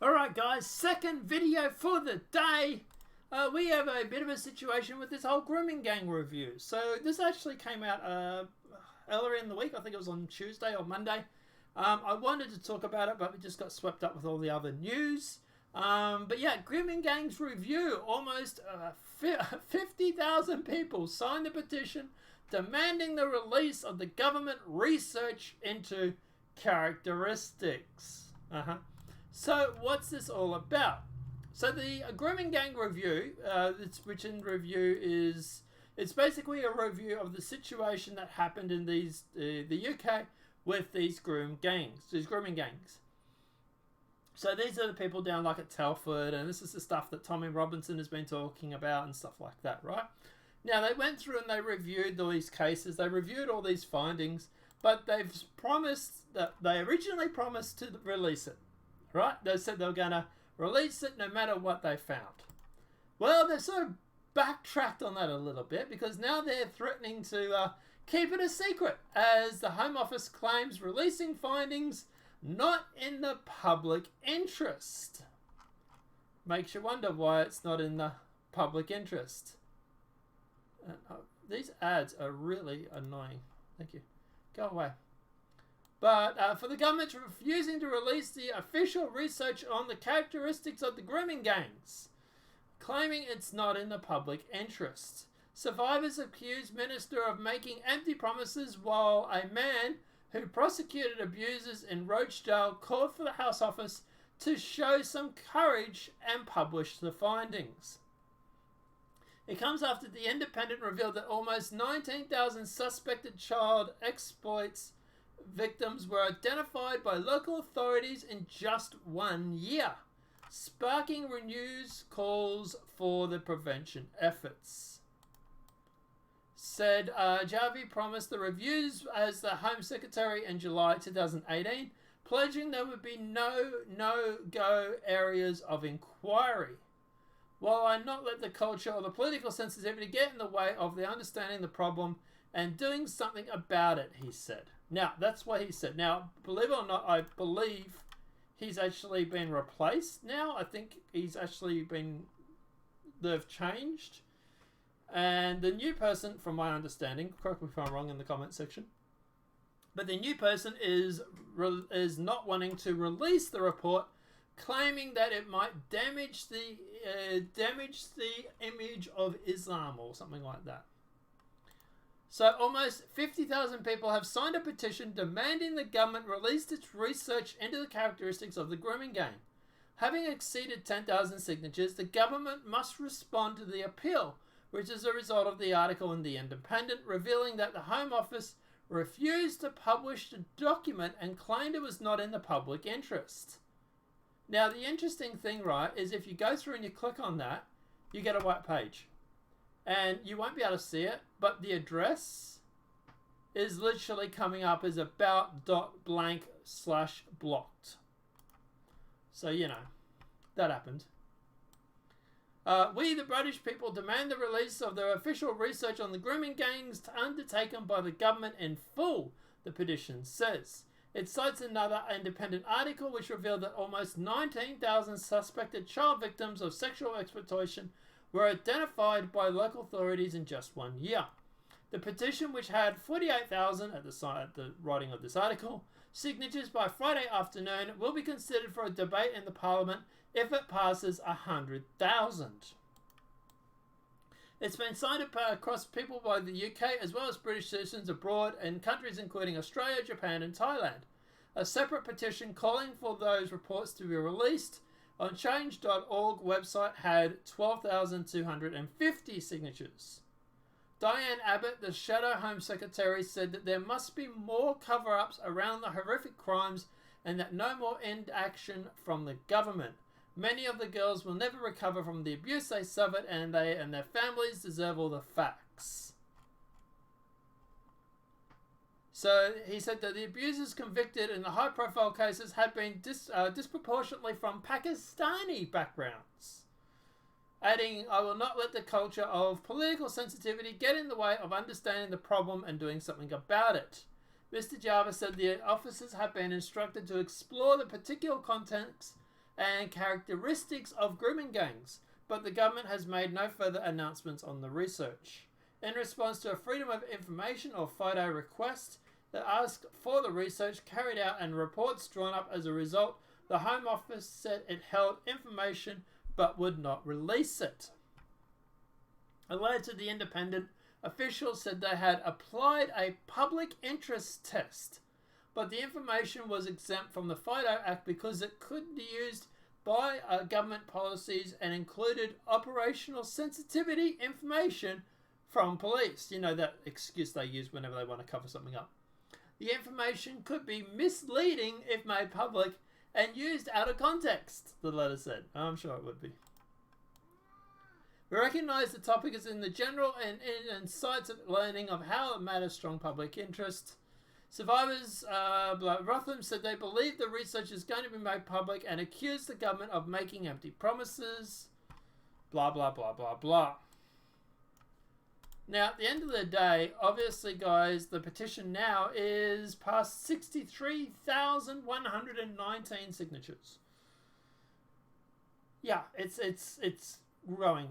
Alright guys, second video for the day. We have a bit of a situation with this whole grooming gang review. So this actually came out earlier in the week. I think it was on Tuesday or Monday. I wanted to talk about it, but we just got swept up with all the other news. But yeah, grooming gangs review. Almost 50,000 people signed the petition demanding the release of the government research into characteristics. So what's this all about? So the grooming gang review, which in review is, it's basically a review of the situation that happened in the UK with these grooming gangs. So these are the people down like at Telford, and this is the stuff that Tommy Robinson has been talking about and stuff like that, right? Now they went through and they reviewed all these cases, they reviewed all these findings, but they've promised that they originally promised to release it. Right? They said they were going to release it no matter what they found. Well, they've sort of backtracked on that a little bit because now they're threatening to keep it a secret as the Home Office claims releasing findings not in the public interest. Makes you wonder why it's not in the public interest. These ads are really annoying. Thank you. Go away. But for the government refusing to release the official research on the characteristics of the grooming gangs, claiming it's not in the public interest. Survivors accuse Minister of making empty promises while a man who prosecuted abusers in Rochdale called for the House Office to show some courage and publish the findings. It comes after the Independent revealed that almost 19,000 suspected child exploits victims were identified by local authorities in just 1 year, sparking renewed calls for the prevention efforts. Said Jarvie promised the reviews as the Home Secretary in July 2018, pledging there would be no-go areas of inquiry. While I not let the culture or the political sensitivity get in the way of the understanding the problem and doing something about it, he said. Now, that's what he said. Now, believe it or not, I believe he's actually been replaced now. I think he's actually been, they've changed. And the new person, from my understanding, correct me if I'm wrong in the comment section, but the new person is not wanting to release the report, claiming that it might damage the image of Islam or something like that. So almost 50,000 people have signed a petition demanding the government release its research into the characteristics of the grooming gang. Having exceeded 10,000 signatures, the government must respond to the appeal, which is a result of the article in The Independent revealing that the Home Office refused to publish the document and claimed it was not in the public interest. Now, the interesting thing, right, is if you go through and you click on that, you get a white page. And you won't be able to see it, but the address is literally coming up as about.blank/blocked. So, you know, that happened. We, the British people, demand the release of the official research on the grooming gangs undertaken by the government in full, the petition says. It cites another independent article which revealed that almost 19,000 suspected child victims of sexual exploitation were identified by local authorities in just 1 year. The petition, which had 48,000 at the writing of this article, signatures by Friday afternoon, will be considered for a debate in the Parliament if it passes 100,000. It's been signed across people by the UK as well as British citizens abroad in countries including Australia, Japan and Thailand. A separate petition calling for those reports to be released on change.org website had 12,250 signatures. Diane Abbott, the Shadow Home Secretary, said that there must be more cover-ups around the horrific crimes and that no more inaction from the government. Many of the girls will never recover from the abuse they suffered and they and their families deserve all the facts. So he said that the abusers convicted in the high-profile cases had been disproportionately from Pakistani backgrounds. Adding, I will not let the culture of political sensitivity get in the way of understanding the problem and doing something about it. Mr. Jarvis said the officers have been instructed to explore the particular context and characteristics of grooming gangs, but the government has made no further announcements on the research. In response to a Freedom of Information or FOIA request that asked for the research carried out and reports drawn up as a result, the Home Office said it held information but would not release it. A letter to The Independent, officials said they had applied a public interest test, but the information was exempt from the FIDO Act because it could be used by government policies and included operational sensitivity information from police. You know, that excuse they use whenever they want to cover something up. The information could be misleading if made public and used out of context, the letter said. I'm sure it would be. We recognise the topic is in the general and sites of learning of how it matters strong public interest. Survivors, Rotham said they believe the research is going to be made public and accused the government of making empty promises. Blah, blah, blah, blah, blah. Now, at the end of the day, obviously, guys, the petition now is past 63,119 signatures. Yeah, it's growing.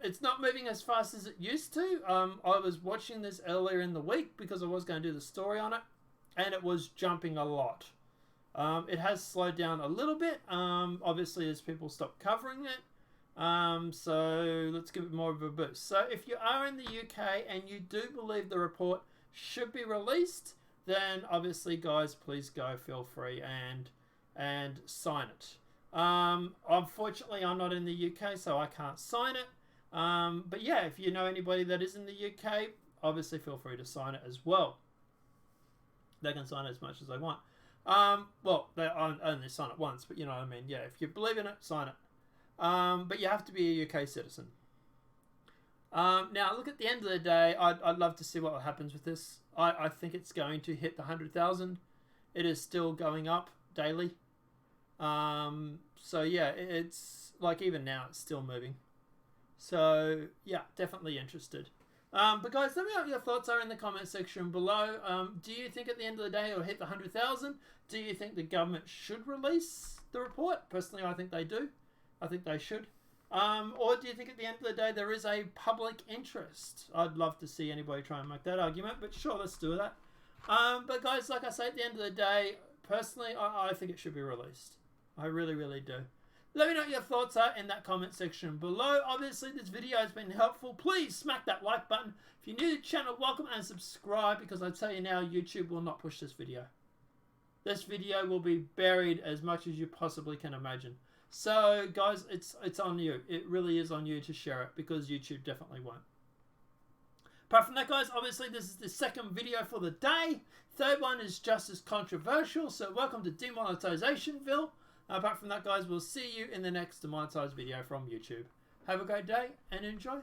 It's not moving as fast as it used to. I was watching this earlier in the week because I was going to do the story on it, and it was jumping a lot. It has slowed down a little bit, obviously, as people stop covering it. So let's give it more of a boost. So if you are in the UK and you do believe the report should be released, then obviously, guys, please go, feel free and sign it. Unfortunately, I'm not in the UK, so I can't sign it. But yeah, if you know anybody that is in the UK, obviously feel free to sign it as well. They can sign it as much as they want. Well, they only sign it once, but you know what I mean. Yeah, if you believe in it, sign it. But you have to be a UK citizen. Now, look, at the end of the day, I'd love to see what happens with this. I think it's going to hit the 100,000. It is still going up daily. So yeah, it's like even now it's still moving. So yeah, definitely interested. But guys, let me know what your thoughts are in the comment section below. Do you think at the end of the day it'll hit the 100,000? Do you think the government should release the report? Personally, I think they do. I think they should. Or do you think at the end of the day there is a public interest? I'd love to see anybody try and make that argument, but sure, let's do that. But guys, like I say, at the end of the day, personally, I think it should be released. I really, really do. Let me know what your thoughts are in that comment section below. Obviously, this video has been helpful. Please smack that like button. If you're new to the channel, welcome and subscribe, because I tell you now, YouTube will not push this video. This video will be buried as much as you possibly can imagine. So, guys, it's on you. It really is on you to share it, because YouTube definitely won't. Apart from that, guys, obviously this is the second video for the day. Third one is just as controversial, so welcome to Demonetizationville. Apart from that, guys, we'll see you in the next demonetized video from YouTube. Have a great day and enjoy.